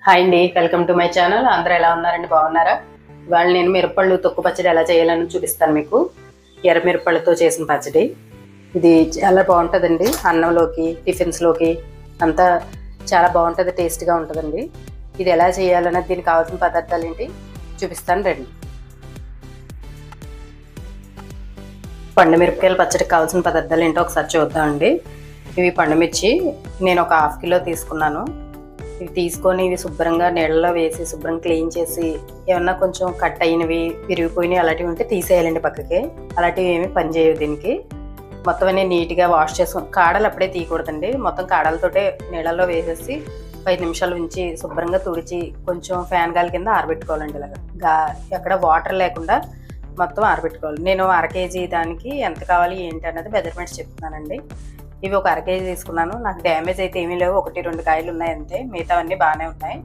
Hi అండి, welcome to my channel. అందరూ ఎలా ఉన్నారండి? బాగున్నారా? ఇవాళ నేను మిరపళ్ళు తొక్కు పచ్చడి ఎలా చేయాలని చూపిస్తాను మీకు. ఎర్ర మిరపళ్ళతో చేసిన పచ్చడి ఇది చాలా బాగుంటుందండి. అన్నంలోకి, టిఫిన్స్లోకి అంతా చాలా బాగుంటుంది, టేస్ట్గా ఉంటుందండి. ఇది ఎలా చేయాలన్నది, దీనికి కావాల్సిన పదార్థాలు ఏంటి చూపిస్తాను రండి. పండు మిరపకాయల పచ్చడికి కావాల్సిన పదార్థాలు ఏంటో ఒకసారి చూద్దామండి. ఇవి పండుమిర్చి నేను ఒక 1/2 కిలో తీసుకున్నాను. ఇవి తీసుకొని ఇవి శుభ్రంగా నీళ్ళలో వేసి శుభ్రంగా క్లీన్ చేసి ఏమన్నా కొంచెం కట్ అయినవి, విరిగిపోయినవి అలాంటివి ఉంటే తీసేయాలండి పక్కకి. అలాంటివి ఏమి పని చేయవు దీనికి. మొత్తం అన్నీ నీట్గా వాష్ చేసుకొని, కాడలు అప్పుడే తీయకూడదండి. మొత్తం కాడలతోటే నీళ్ళలో వేసేసి 5 నిమిషాలు ఉంచి శుభ్రంగా తుడిచి కొంచెం ఫ్యాన్ గాలి కింద ఆరబెట్టుకోవాలండి. ఇలాగా ఎక్కడ వాటర్ లేకుండా మొత్తం ఆరబెట్టుకోవాలి. నేను 1/2 కేజీ దానికి ఎంత కావాలి ఏంటి అన్నది మెజర్మెంట్స్ చెప్తున్నానండి. ఇవి ఒక 1/2 కేజీ తీసుకున్నాను. నాకు డ్యామేజ్ అయితే ఏమీ లేవు, 1-2 కాయలు ఉన్నాయి అంతే, మిగతావన్నీ బాగానే ఉన్నాయి.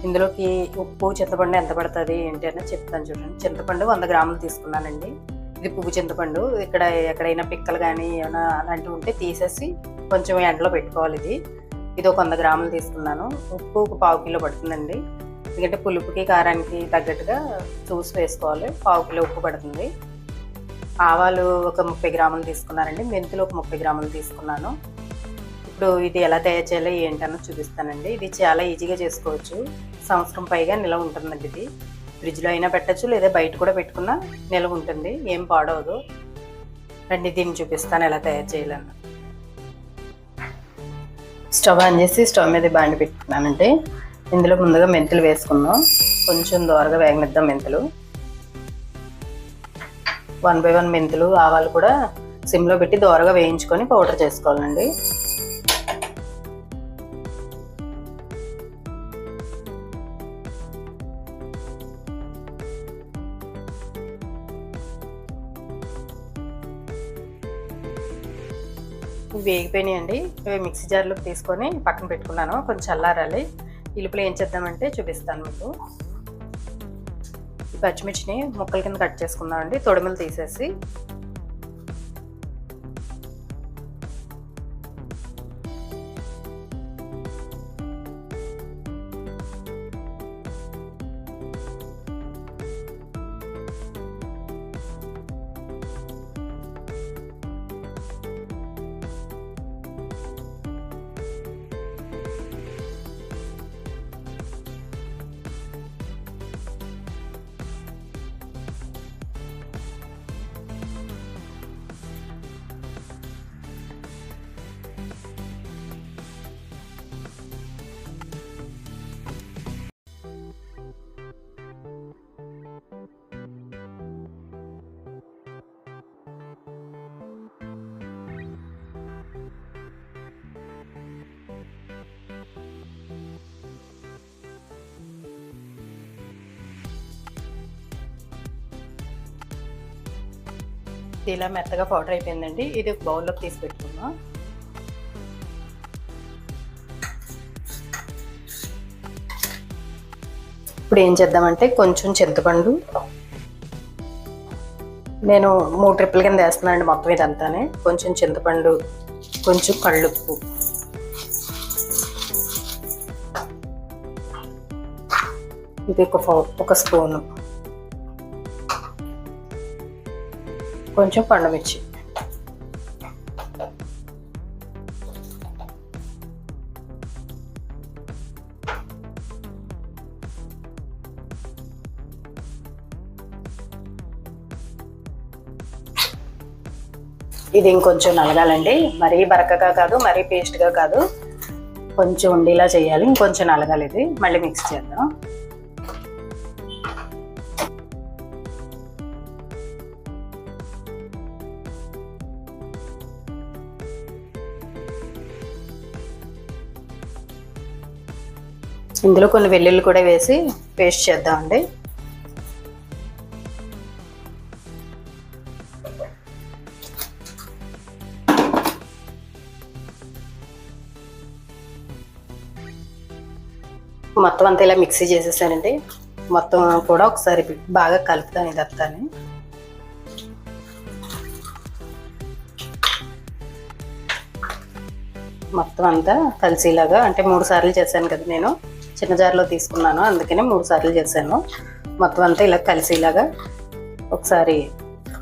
ఇందులోకి ఉప్పు, చింతపండు ఎంత పడుతుంది ఏంటి అనేది చెప్తాను చూడండి. చింతపండు 100 గ్రాములు తీసుకున్నానండి. ఇది పువ్వు చింతపండు. ఇక్కడ ఎక్కడైనా పిక్కలు కానీ ఏమైనా అలాంటివి ఉంటే తీసేసి కొంచెం ఎండలో పెట్టుకోవాలి. ఇది ఒక 100 గ్రాములు తీసుకున్నాను. ఉప్పు ఒక 1/2 కిలో పడుతుందండి. ఎందుకంటే పులుపుకి కారానికి తగ్గట్టుగా చూసి వేసుకోవాలి. 1/2 కిలో ఉప్పు పడుతుంది. ఆవాలు ఒక 30 గ్రాములు తీసుకున్నానండి. మెంతులు ఒక 30 గ్రాములు తీసుకున్నాను. ఇప్పుడు ఇది ఎలా తయారు చేయాలో ఏంటన్నో చూపిస్తానండి. ఇది చాలా ఈజీగా చేసుకోవచ్చు. సంవత్సరం పైగా నిల్వ ఉంటుందండి. ఇది ఫ్రిడ్జ్లో అయినా పెట్టచ్చు, లేదా బయట కూడా పెట్టుకున్నా నిల్వ ఉంటుంది, ఏం పాడవదు. రండి దీన్ని చూపిస్తాను ఎలా తయారు చేయాలన్న. స్టవ్ ఆన్ చేసి స్టవ్ మీద బాండి పెట్టుకున్నానండి. ఇందులో ముందుగా మెంతులు వేసుకుందాం. కొంచెం దోరగా వేగనిద్దాం మెంతులు. 1 by 1 మెంతులు, ఆవాలు కూడా సిమ్లో పెట్టి దోరగా వేయించుకొని పౌడర్ చేసుకోవాలండి. వేగిపోయినాయండి. ఇవి మిక్సీ జార్లోకి తీసుకొని పక్కన పెట్టుకున్నాను. కొంచెం చల్లారాలి. ఇలుపులో ఏం చేద్దామంటే చూపిస్తాను మీకు. పచ్చిమిర్చిని ముక్కల కింద కట్ చేసుకుందామండి, తొడిమలు తీసేసి. ఇలా మెత్తగా పౌడర్ అయిపోయిందండి. ఇది ఒక బౌల్లోకి తీసి పెట్టుకుందాం. ఇప్పుడు ఏం చేద్దామంటే కొంచెం చింతపండు, నేను 3 ట్రిప్పుల కింద వేస్తున్నానండి మొత్తం ఇదంతానే. కొంచెం చింతపండు, కొంచెం కళ్ళుప్పు, ఇది ఒక స్పూను, కొంచెం పండుమిర్చి, ఇది ఇంకొంచెం నలగాలండి. మరీ బరకగా కాదు, మరీ పేస్ట్గా కాదు, కొంచెం ఉండేలా చేయాలి. ఇంకొంచెం నలగాలి. ఇది మళ్ళీ మిక్స్ చేద్దాం. ఇందులో కొన్ని వెల్లుల్లి కూడా వేసి పేస్ట్ చేద్దామండి. మొత్తం అంతా ఇలా మిక్సీ చేసేసానండి. మొత్తం కూడా ఒకసారి బాగా కలుపుతాను ఇదంతాని. మొత్తం అంతా కలిసేలాగా, అంటే 3 సార్లు చేశాను కదా నేను, చిన్న జార్లో తీసుకున్నాను అందుకనే 3 సార్లు చేశాను. మొత్తం అంతా ఇలా కలిసేలాగా ఒకసారి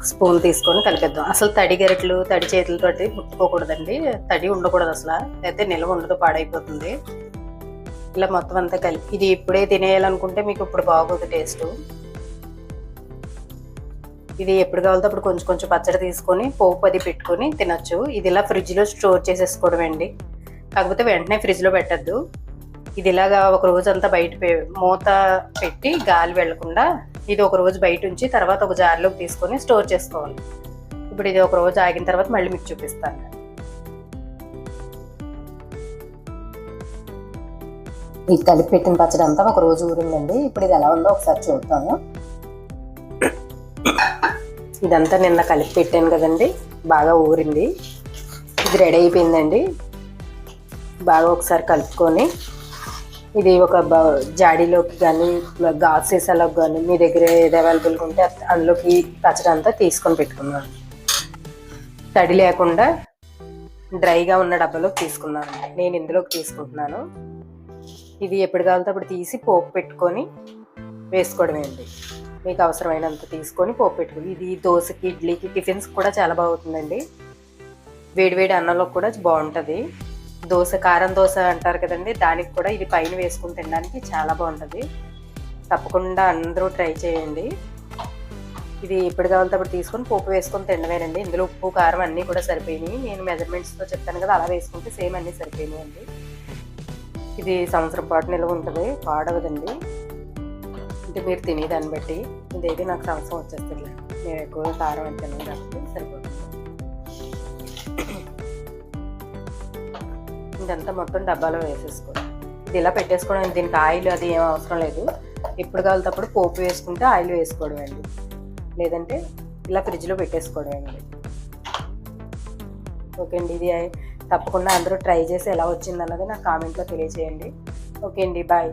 స్పూన్ తీసుకొని కలిపేద్దాం. అసలు తడి గరిటెలు తడి చేతులతోటి ముట్టుకోకూడదండి, తడి ఉండకూడదు అసలు, అయితే నిల్వ ఉండదు, పాడైపోతుంది. ఇలా మొత్తం అంతా కలిపి ఇది ఇప్పుడే తినేయాలనుకుంటే మీకు ఇప్పుడు బాగోదు టేస్ట్. ఇది ఎప్పుడు కావాలో అప్పుడు కొంచెం కొంచెం పచ్చడి తీసుకొని పోపు అది పెట్టుకొని తినచ్చు. ఇది ఇలా ఫ్రిడ్జ్లో స్టోర్ చేసేసుకోవడం అండి, కాకపోతే వెంటనే ఫ్రిడ్జ్లో పెట్టద్దు. ఇది ఇలాగా ఒక రోజు అంతా బయట మూత పెట్టి గాలి వెళ్లకుండా ఇది ఒక రోజు బయట ఉంచి తర్వాత ఒక జార్లోకి తీసుకొని స్టోర్ చేసుకోవాలి. ఇప్పుడు ఇది ఒక రోజు ఆగిన తర్వాత మళ్ళీ మీకు చూపిస్తాను. ఈ కలిపి పెట్టిన పచ్చడి అంతా ఒక రోజు ఊరిందండి. ఇప్పుడు ఇది ఎలా ఉందో ఒకసారి చూద్దాము. ఇదంతా నిన్న కలిపి పెట్టాను కదండి, బాగా ఊరింది. ఇది రెడీ అయిపోయిందండి. బాగా ఒకసారి కలుపుకొని ఇది ఒక జాడీలోకి కానీ గాజు సీసాలోకి కానీ మీ దగ్గర ఏది అవైలబుల్గా ఉంటే అందులోకి పచ్చడి అంతా తీసుకొని పెట్టుకున్నాను. తడి లేకుండా డ్రైగా ఉన్న డబ్బాలోకి తీసుకున్నాను. నేను ఇందులోకి తీసుకుంటున్నాను. ఇది ఎప్పుడు కావాలంటే అప్పుడు తీసి పోపు పెట్టుకొని వేసుకోవడమే అండి. మీకు అవసరమైనంత తీసుకొని పోపు పెట్టుకుని, ఇది దోశకి ఇడ్లీకి టిఫిన్స్ కూడా చాలా బాగుంటుందండి. వేడివేడి అన్నంలో కూడా బాగుంటుంది. దోశ కారం దోశ అంటారు కదండి, దానికి కూడా ఇది పైన వేసుకుని తినడానికి చాలా బాగుంటుంది. తప్పకుండా అందరూ ట్రై చేయండి. ఇది ఎప్పుడు కావాలంటే అప్పుడు తీసుకొని పోపు వేసుకొని తినవేనండి. ఇందులో ఉప్పు కారం అన్నీ కూడా సరిపోయినాయి. నేను మెజర్మెంట్స్తో చెప్తాను కదా, అలా వేసుకుంటే సేమ్ అన్నీ సరిపోయినాయి అండి. ఇది సంవత్సరం పాటు నిల్వ ఉంటుంది, పాడవదండి. అంటే మీరు తినేదాన్ని బట్టి, ఇదైతే నాకు సంవత్సరం వచ్చేస్తుంది. నేను ఎక్కువ కారం అని తిన్నాను కాబట్టి సరిపోతుంది. ఇదంతా మొత్తం డబ్బాలో వేసేసుకోండి. ఇది ఇలా పెట్టేసుకోవడం, దీనికి ఆయిల్ అది ఏం అవసరం లేదు. ఎప్పుడు కావాలంటే అప్పుడు పోపు వేసుకుంటే ఆయిల్ వేసుకోవడం అండి, లేదంటే ఇలా ఫ్రిడ్జ్లో పెట్టేసుకోవడం అండి. ఓకే అండి, ఇది తప్పకుండా అందరూ ట్రై చేసి ఎలా వచ్చింది అన్నది నాకు కామెంట్లో తెలియజేయండి. ఓకే అండి, బాయ్.